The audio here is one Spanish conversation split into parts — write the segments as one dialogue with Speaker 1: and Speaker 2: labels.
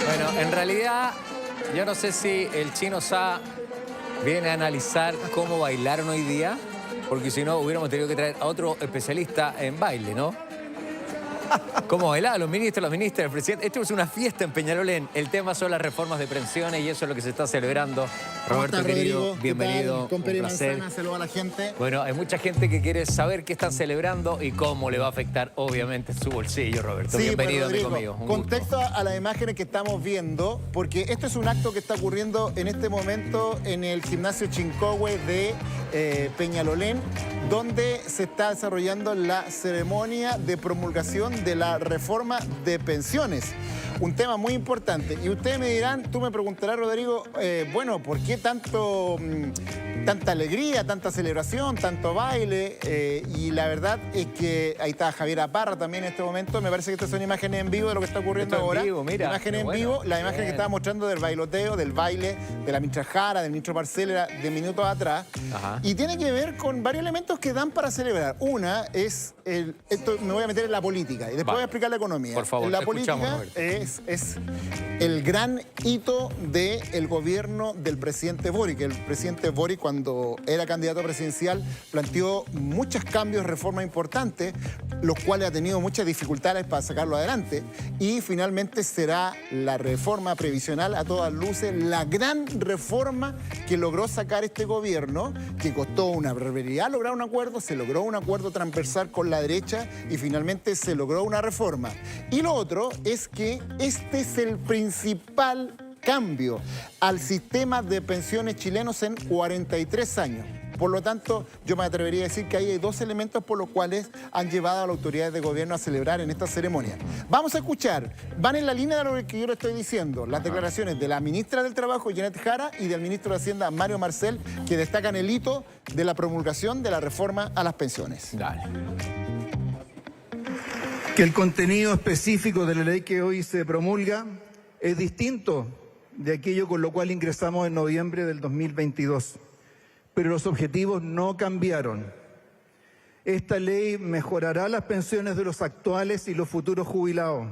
Speaker 1: Bueno, en realidad, yo no sé si el Chino Sá viene a analizar cómo bailaron hoy día, porque si no hubiéramos tenido que traer a otro especialista en baile, ¿no? ¿Cómo bailaban los ministros, las ministras, el presidente? Esto es una fiesta en Peñalolén. El tema son las reformas de pensiones y eso es lo que se está celebrando. Roberto, querido,
Speaker 2: Rodrigo?
Speaker 1: bienvenido.
Speaker 2: Con Peri
Speaker 1: Un placer.
Speaker 2: Manzana, saludo a la gente.
Speaker 1: Bueno, hay mucha gente que quiere saber qué están celebrando y cómo le va a afectar, obviamente, su bolsillo, Roberto.
Speaker 2: Sí,
Speaker 1: bienvenido,
Speaker 2: pues, Rodrigo,
Speaker 1: amigo mío. Un
Speaker 2: contexto
Speaker 1: gusto.
Speaker 2: a las imágenes que estamos viendo, porque esto es un acto que está ocurriendo en este momento en el gimnasio Chincohue de Peñalolén, donde se está desarrollando la ceremonia de promulgación de la reforma de pensiones. Un tema muy importante. Y ustedes me dirán, tú me preguntarás, Rodrigo, bueno, ¿por qué tanta alegría, tanta celebración, tanto baile? Y la verdad es que ahí está Javier Aparra también en este momento. Me parece que estas son imágenes en vivo de lo que está ocurriendo
Speaker 1: Esto en
Speaker 2: ahora.
Speaker 1: vivo, mira,
Speaker 2: Imágenes en
Speaker 1: bueno,
Speaker 2: vivo, las imágenes
Speaker 1: bien.
Speaker 2: que estaba mostrando del bailoteo, del baile, de la ministra Jara, del ministro Marcela, de minutos atrás.
Speaker 1: Ajá.
Speaker 2: Y tiene que ver con varios elementos que dan para celebrar. Una es, esto me voy a meter en la política y después voy a explicar la economía.
Speaker 1: Por favor,
Speaker 2: la
Speaker 1: te escuchamos,
Speaker 2: política
Speaker 1: Roberto.
Speaker 2: es el gran hito del gobierno del presidente Boric. El presidente Boric, cuando era candidato presidencial, planteó muchos cambios, reformas importantes, los cuales ha tenido muchas dificultades para sacarlo adelante. Y finalmente será la reforma previsional, a todas luces, la gran reforma que logró sacar este gobierno, que costó una barbaridad lograr un acuerdo, se logró un acuerdo transversal con la derecha y finalmente se logró una reforma. Y lo otro es que este es el principal cambio al sistema de pensiones chilenos en 43 años. Por lo tanto, yo me atrevería a decir que ahí hay dos elementos por los cuales han llevado a las autoridades de gobierno a celebrar en esta ceremonia. Vamos a escuchar, van en la línea de lo que yo le estoy diciendo, las declaraciones de la ministra del Trabajo, Janet Jara, y del ministro de Hacienda, Mario Marcel, que destacan el hito de la promulgación de la reforma a las pensiones.
Speaker 1: Dale.
Speaker 3: Que el contenido específico de la ley que hoy se promulga es distinto de aquello con lo cual ingresamos en noviembre del 2022. Pero los objetivos no cambiaron. Esta ley mejorará las pensiones de los actuales y los futuros jubilados.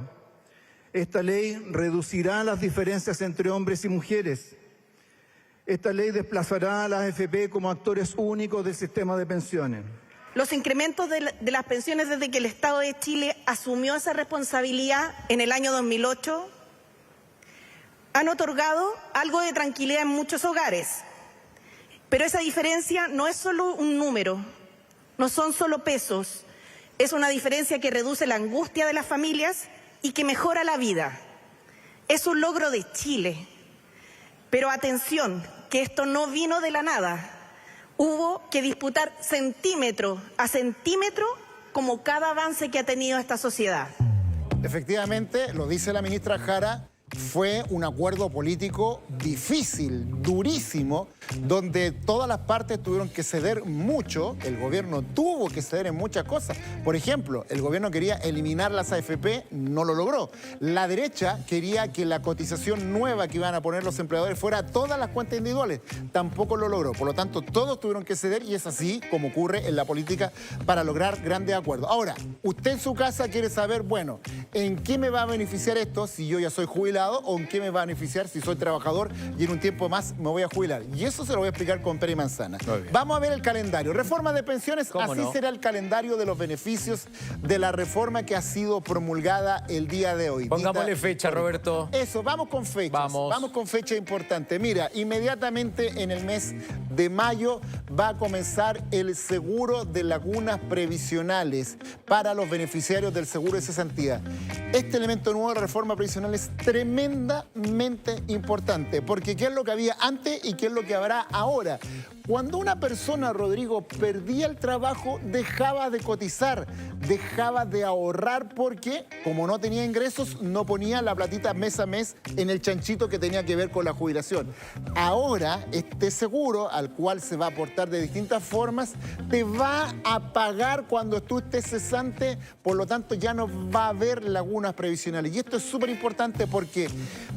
Speaker 3: Esta ley reducirá las diferencias entre hombres y mujeres. Esta ley desplazará a las AFP como actores únicos del sistema de pensiones.
Speaker 4: Los incrementos de las pensiones desde que el Estado de Chile asumió esa responsabilidad en el año 2008 han otorgado algo de tranquilidad en muchos hogares. Pero esa diferencia no es solo un número, no son solo pesos, es una diferencia que reduce la angustia de las familias y que mejora la vida. Es un logro de Chile. Pero atención, que esto no vino de la nada. Hubo que disputar centímetro a centímetro como cada avance que ha tenido esta sociedad.
Speaker 2: Efectivamente, lo dice la ministra Jara, fue un acuerdo político difícil, durísimo, donde todas las partes tuvieron que ceder mucho. El gobierno tuvo que ceder en muchas cosas. Por ejemplo, el gobierno quería eliminar las AFP, no lo logró. La derecha quería que la cotización nueva que iban a poner los empleadores fuera todas las cuentas individuales, tampoco lo logró. Por lo tanto, todos tuvieron que ceder y es así como ocurre en la política para lograr grandes acuerdos. Ahora, usted en su casa quiere saber, bueno, ¿en qué me va a beneficiar esto si yo ya soy jubilado? ¿O en qué me va a beneficiar si soy trabajador y en un tiempo más me voy a jubilar? Y eso se lo voy a explicar con Peri Manzana. Vamos a ver el calendario. Reforma de pensiones, así no será el calendario de los beneficios de la reforma que ha sido promulgada el día de hoy.
Speaker 1: Pongámosle fecha, Roberto.
Speaker 2: Eso, vamos con fechas.
Speaker 1: Vamos
Speaker 2: con fecha importante. Mira, inmediatamente en el mes de mayo va a comenzar el seguro de lagunas previsionales para los beneficiarios del seguro de cesantía. Este elemento nuevo de la reforma previsional es tremendamente importante, porque ¿qué es lo que había antes y qué es lo que habrá ahora? Cuando una persona, Rodrigo, perdía el trabajo, dejaba de cotizar, dejaba de ahorrar porque, como no tenía ingresos, no ponía la platita mes a mes en el chanchito que tenía que ver con la jubilación. Ahora, este seguro, al cual se va a aportar de distintas formas, te va a pagar cuando tú estés cesante, por lo tanto ya no va a haber lagunas previsionales. Y esto es súper importante porque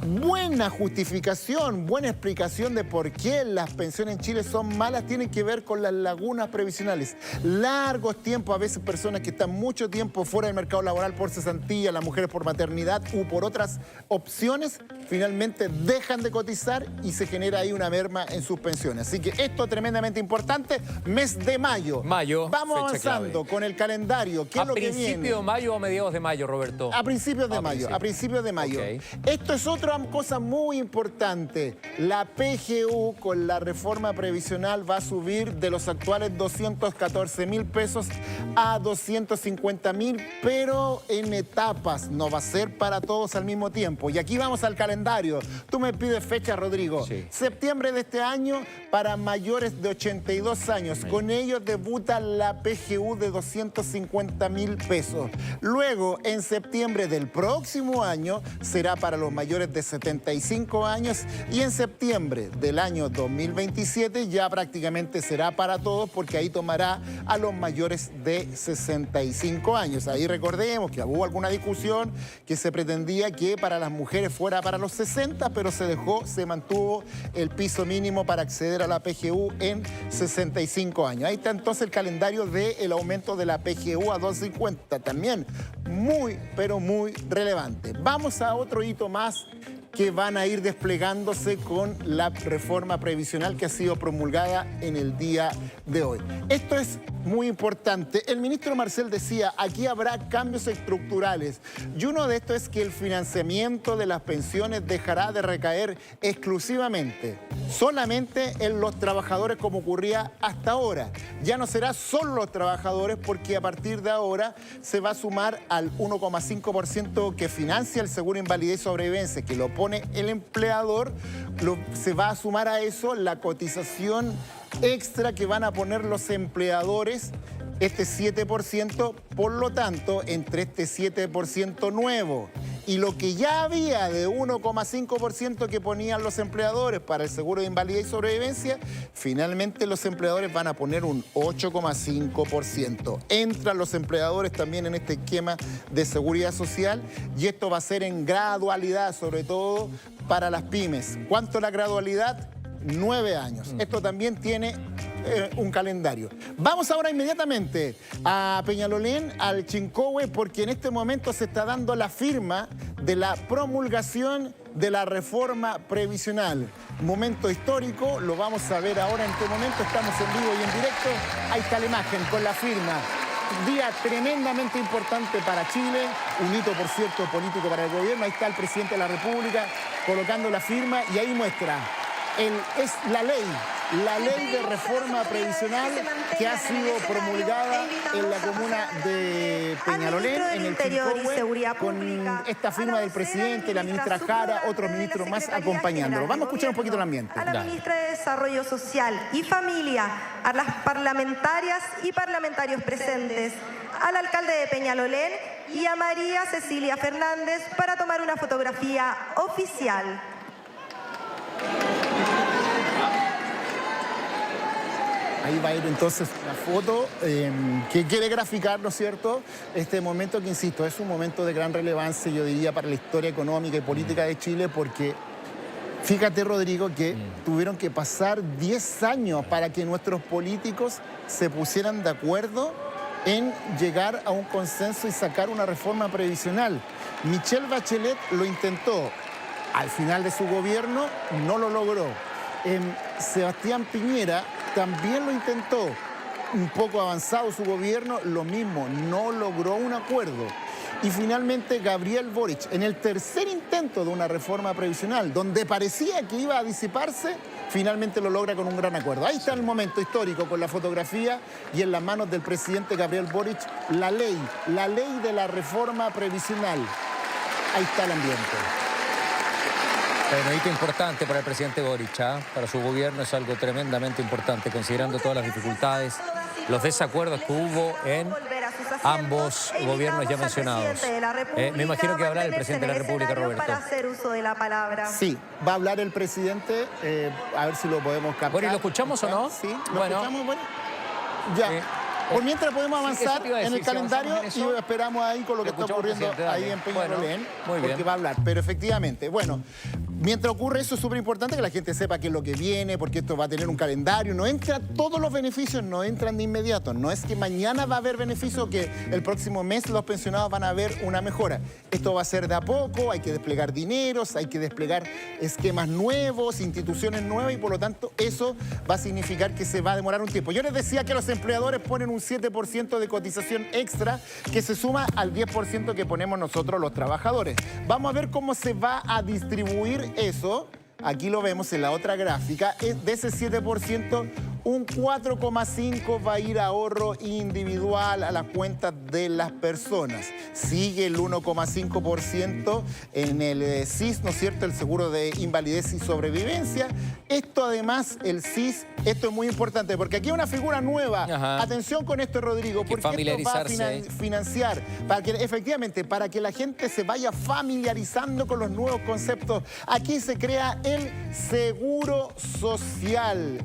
Speaker 2: buena justificación, buena explicación de por qué las pensiones en Chile son malas tienen que ver con las lagunas previsionales. Largos tiempos, a veces personas que están mucho tiempo fuera del mercado laboral por cesantía, las mujeres por maternidad u por otras opciones, finalmente dejan de cotizar y se genera ahí una merma en sus pensiones. Así que esto es tremendamente importante. Mes de mayo. Vamos avanzando con el calendario. ¿Qué es lo que viene?
Speaker 1: ¿A principios de mayo o a mediados de mayo, Roberto?
Speaker 2: A principios de mayo. A principios de mayo.
Speaker 1: Okay.
Speaker 2: Esto es otra cosa muy importante. La PGU con la reforma previsional va a subir de los actuales 214.000 pesos a 250.000, pero en etapas. No va a ser para todos al mismo tiempo. Y aquí vamos al calendario. Tú me pides fecha, Rodrigo.
Speaker 1: Sí.
Speaker 2: Septiembre de este año para mayores de 82 años. Con ellos debuta la PGU de 250.000 pesos. Luego, en septiembre del próximo año, será para los mayores de 75 años. Y en septiembre del año 2027 ya prácticamente será para todos, porque ahí tomará a los mayores de 65 años. Ahí recordemos que hubo alguna discusión que se pretendía que para las mujeres fuera para los 60, pero se mantuvo el piso mínimo para acceder a la PGU en 65 años. Ahí está entonces el calendario del aumento de la PGU a 250, también muy, pero muy relevante. Vamos a otro hito más que van a ir desplegándose con la reforma previsional que ha sido promulgada en el día de hoy. Esto es muy importante. El ministro Marcel decía, aquí habrá cambios estructurales. Y uno de estos es que el financiamiento de las pensiones dejará de recaer exclusivamente, solamente en los trabajadores como ocurría hasta ahora. Ya no será solo los trabajadores, porque a partir de ahora se va a sumar al 1,5% que financia el seguro invalidez y sobrevivencia, que lo pone el empleador, se va a sumar a eso la cotización extra que van a poner los empleadores, este 7%, por lo tanto, entre este 7% nuevo y lo que ya había de 1,5% que ponían los empleadores para el seguro de invalidez y sobrevivencia, finalmente los empleadores van a poner un 8,5%. Entran los empleadores también en este esquema de seguridad social y esto va a ser en gradualidad, sobre todo para las pymes. ¿Cuánto es la gradualidad? 9 años. Esto también tiene un calendario. Vamos ahora inmediatamente a Peñalolén, al Chincohue, porque en este momento se está dando la firma de la promulgación de la reforma previsional. Momento histórico, lo vamos a ver ahora en este momento. Estamos en vivo y en directo. Ahí está la imagen con la firma. Día tremendamente importante para Chile, un hito, por cierto, político para el gobierno. Ahí está el presidente de la República colocando la firma y ahí muestra. Es la ley de reforma previsional que ha sido promulgada en la comuna de Peñalolén, en el Chincohue, con esta firma del presidente, la ministra Jara, otros ministros más acompañándolo. Vamos a escuchar un poquito el ambiente.
Speaker 5: A la ministra de Desarrollo Social y Familia, a las parlamentarias y parlamentarios presentes, al alcalde de Peñalolén y a María Cecilia Fernández para tomar una fotografía oficial.
Speaker 2: Ahí va a ir entonces la foto que quiere graficar, ¿no es cierto?, este momento que, insisto, es un momento de gran relevancia, yo diría, para la historia económica y política de Chile, porque fíjate, Rodrigo, que tuvieron que pasar 10 años para que nuestros políticos se pusieran de acuerdo en llegar a un consenso y sacar una reforma previsional. Michelle Bachelet lo intentó. Al final de su gobierno no lo logró. Sebastián Piñera también lo intentó. Un poco avanzado su gobierno, lo mismo, no logró un acuerdo. Y finalmente Gabriel Boric, en el tercer intento de una reforma previsional, donde parecía que iba a disiparse, finalmente lo logra con un gran acuerdo. Ahí está el momento histórico con la fotografía y en las manos del presidente Gabriel Boric la ley de la reforma previsional. Ahí está el ambiente.
Speaker 1: Bueno, hito importante para el presidente Boric, ¿ah? Para su gobierno es algo tremendamente importante, considerando todas las dificultades, los desacuerdos que hubo en ambos gobiernos ya mencionados. Me imagino que va a hablar el presidente de la República, Roberto.
Speaker 5: Para hacer uso de la palabra.
Speaker 2: Sí, va a hablar el presidente, a ver si lo podemos captar.
Speaker 1: Bueno, ¿y lo escuchamos o no?
Speaker 2: Sí, lo
Speaker 1: Bueno.
Speaker 2: escuchamos, bueno. Ya. Por mientras podemos avanzar
Speaker 1: eso te iba a decir,
Speaker 2: en el
Speaker 1: si avanzamos
Speaker 2: calendario
Speaker 1: en eso,
Speaker 2: y esperamos ahí con lo que está
Speaker 1: escuchamos al
Speaker 2: ocurriendo
Speaker 1: presidente,
Speaker 2: ahí
Speaker 1: dale.
Speaker 2: en Peñalolén,
Speaker 1: Bueno, muy bien.
Speaker 2: porque va a hablar. Pero efectivamente, bueno, mientras ocurre eso es súper importante que la gente sepa qué es lo que viene, porque esto va a tener un calendario. No entra, todos los beneficios no entran de inmediato. No es que mañana va a haber beneficio, que el próximo mes los pensionados van a ver una mejora. Esto va a ser de a poco, hay que desplegar dineros, hay que desplegar esquemas nuevos, instituciones nuevas, y por lo tanto eso va a significar que se va a demorar un tiempo. Yo les decía que los empleadores ponen un 7% de cotización extra que se suma al 10% que ponemos nosotros los trabajadores. Vamos a ver cómo se va a distribuir eso. Aquí lo vemos en la otra gráfica. De ese 7%, un 4,5% va a ir a ahorro individual a las cuentas de las personas. Sigue el 1,5% en el SIS, ¿no es cierto?, el seguro de invalidez y sobrevivencia. Esto además, el SIS, esto es muy importante porque aquí hay una figura nueva.
Speaker 1: Ajá.
Speaker 2: Atención con esto, Rodrigo, porque esto va a financiar, para que efectivamente, para que la gente se vaya familiarizando con los nuevos conceptos. Aquí se crea el seguro social,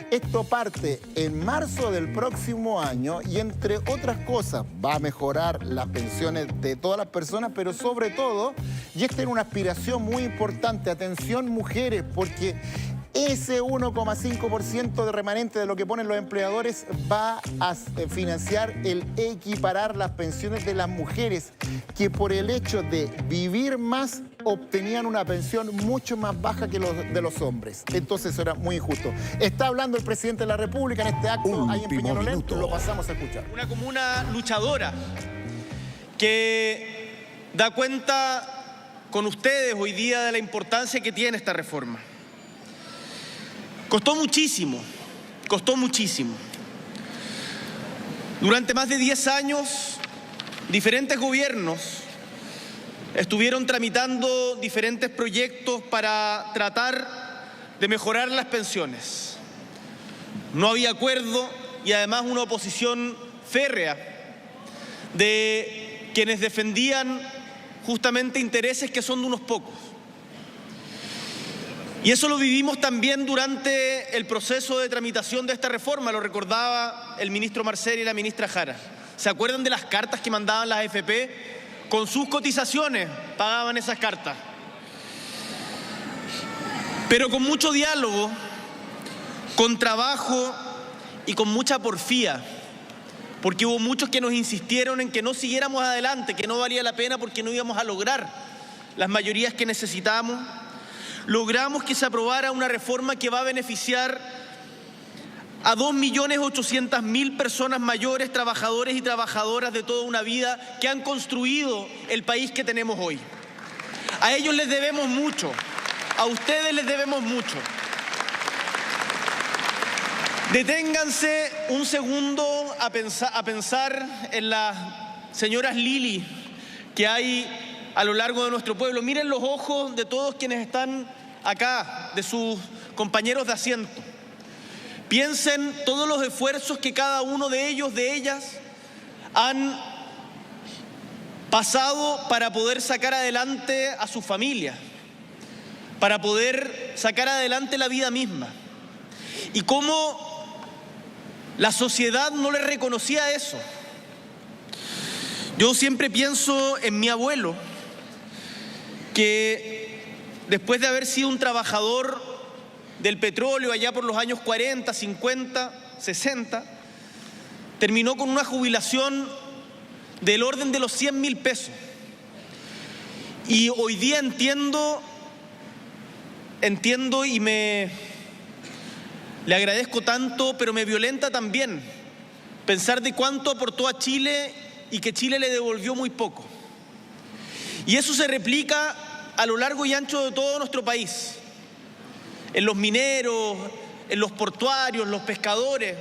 Speaker 2: Esto parte en marzo del próximo año y, entre otras cosas, va a mejorar las pensiones de todas las personas, pero sobre todo, y esta es una aspiración muy importante, atención mujeres, porque ese 1,5% de remanente de lo que ponen los empleadores va a financiar el equiparar las pensiones de las mujeres que por el hecho de vivir más obtenían una pensión mucho más baja que los de los hombres. Entonces eso era muy injusto. Está hablando el presidente de la República en este acto ahí en Peñalolén. Lo pasamos a escuchar.
Speaker 6: Una comuna luchadora que da cuenta con ustedes hoy día de la importancia que tiene esta reforma. Costó muchísimo. Durante más de 10 años, diferentes gobiernos estuvieron tramitando diferentes proyectos para tratar de mejorar las pensiones. No había acuerdo y además una oposición férrea de quienes defendían justamente intereses que son de unos pocos. Y eso lo vivimos también durante el proceso de tramitación de esta reforma, lo recordaba el ministro Marcel y la ministra Jara. ¿Se acuerdan de las cartas que mandaban las AFP? Con sus cotizaciones pagaban esas cartas. Pero con mucho diálogo, con trabajo y con mucha porfía, porque hubo muchos que nos insistieron en que no siguiéramos adelante, que no valía la pena porque no íbamos a lograr las mayorías que necesitábamos. Logramos que se aprobara una reforma que va a beneficiar a 2.800.000 personas mayores, trabajadores y trabajadoras de toda una vida que han construido el país que tenemos hoy. A ellos les debemos mucho, a ustedes les debemos mucho. Deténganse un segundo a pensar en las señoras Lili que hay a lo largo de nuestro pueblo. Miren los ojos de todos quienes están acá, de sus compañeros de asiento. Piensen todos los esfuerzos que cada uno de ellos, de ellas, han pasado para poder sacar adelante a su familia, para poder sacar adelante la vida misma. Y cómo la sociedad no les reconocía eso. Yo siempre pienso en mi abuelo, que después de haber sido un trabajador del petróleo allá por los años 40, 50, 60, terminó con una jubilación del orden de los 100.000 pesos. Y hoy día entiendo y le agradezco tanto, pero me violenta también pensar de cuánto aportó a Chile y que Chile le devolvió muy poco. Y eso se replica a lo largo y ancho de todo nuestro país, en los mineros, en los portuarios, los pescadores,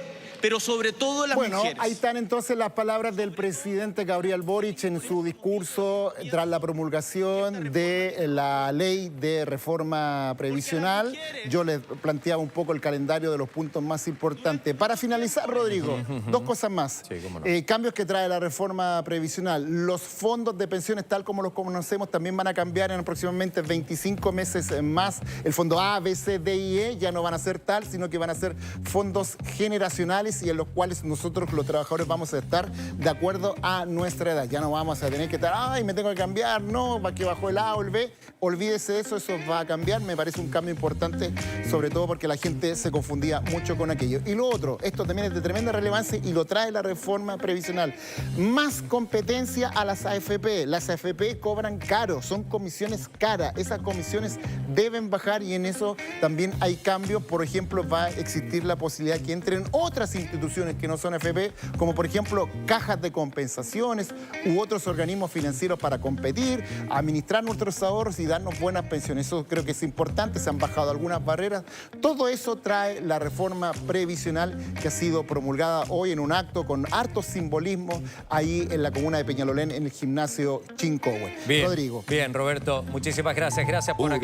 Speaker 6: pero sobre todo las mujeres.
Speaker 2: Ahí están entonces las palabras del presidente Gabriel Boric en su discurso tras la promulgación de la ley de reforma previsional. Yo les planteaba un poco el calendario de los puntos más importantes. Para finalizar, Rodrigo, dos cosas más.
Speaker 1: Sí, cómo no.
Speaker 2: Cambios que trae la reforma previsional. Los fondos de pensiones, tal como los conocemos, también van a cambiar en aproximadamente 25 meses más. El fondo A, B, C, D y E ya no van a ser tal, sino que van a ser fondos generacionales y en los cuales nosotros los trabajadores vamos a estar de acuerdo a nuestra edad. Ya no vamos a tener que estar, ay, me tengo que cambiar, no, para que bajó el A o el B. Olvídese de eso, eso va a cambiar. Me parece un cambio importante, sobre todo porque la gente se confundía mucho con aquello. Y lo otro, esto también es de tremenda relevancia y lo trae la reforma previsional. Más competencia a las AFP. Las AFP cobran caro, son comisiones caras. Esas comisiones deben bajar y en eso también hay cambios. Por ejemplo, va a existir la posibilidad que entren otras instituciones que no son AFP, como por ejemplo cajas de compensaciones u otros organismos financieros para competir, administrar nuestros ahorros y darnos buenas pensiones. Eso creo que es importante, se han bajado algunas barreras. Todo eso trae la reforma previsional que ha sido promulgada hoy en un acto con harto simbolismo ahí en la comuna de Peñalolén, en el gimnasio Chincohue.
Speaker 1: Bien,
Speaker 2: Rodrigo.
Speaker 1: bien, Roberto, muchísimas gracias. Gracias por aclarar.